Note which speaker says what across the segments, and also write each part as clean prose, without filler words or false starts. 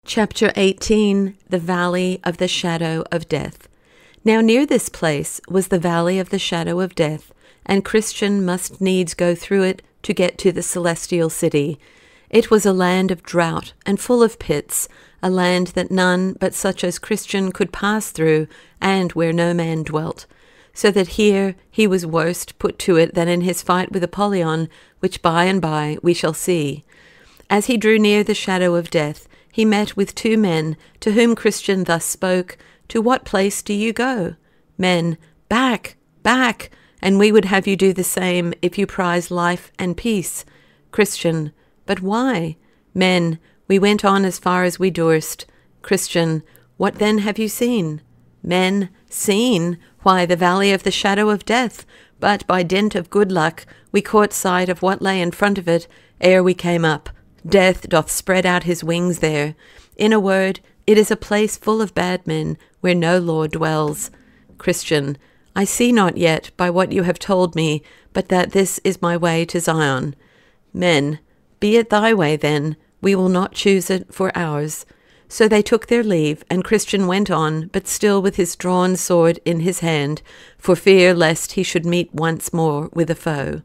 Speaker 1: Chapter 18 The Valley of the Shadow of Death. Now near this place was the Valley of the Shadow of Death, and Christian must needs go through it to get to the celestial city. It was a land of drought and full of pits, a land that none but such as Christian could pass through, and where no man dwelt. So that here he was worse put to it than in his fight with Apollyon, which by and by we shall see. As he drew near the shadow of death, he met with two men, to whom Christian thus spoke, "To what place do you go?" Men, "Back, back, and we would have you do the same, if you prize life and peace." Christian, "But why?" Men, "We went on as far as we durst." Christian, "What then have you seen?" Men, "Seen? Why, the valley of the shadow of death, but by dint of good luck we caught sight of what lay in front of it ere we came up. Death doth spread out his wings there. In a word, it is a place full of bad men, where no Lord dwells." Christian, "I see not yet by what you have told me, but that this is my way to Zion." Men, "Be it thy way then, we will not choose it for ours." So they took their leave, and Christian went on, but still with his drawn sword in his hand, for fear lest he should meet once more with a foe.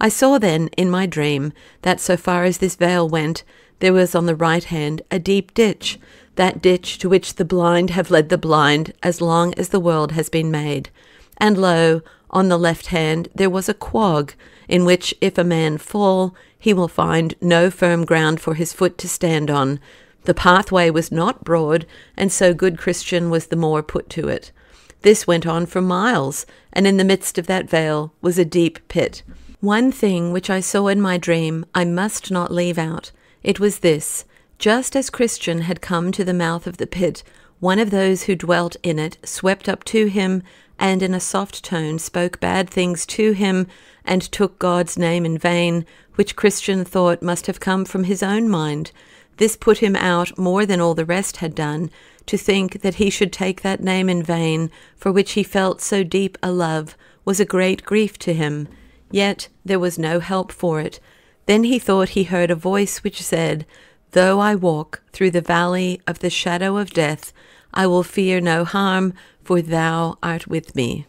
Speaker 1: I saw then in my dream that so far as this vale went, there was on the right hand a deep ditch, that ditch to which the blind have led the blind as long as the world has been made. And lo, on the left hand there was a quag, in which if a man fall, he will find no firm ground for his foot to stand on. The pathway was not broad, and so good Christian was the more put to it. This went on for miles, and in the midst of that vale was a deep pit. One thing which I saw in my dream I must not leave out. It was this: just as Christian had come to the mouth of the pit, one of those who dwelt in it swept up to him, and in a soft tone spoke bad things to him, and took God's name in vain, which Christian thought must have come from his own mind. This put him out more than all the rest had done, to think that he should take that name in vain, for which he felt so deep a love, was a great grief to him. Yet there was no help for it. Then he thought he heard a voice which said, "Though I walk through the valley of the shadow of death, I will fear no harm, for thou art with me."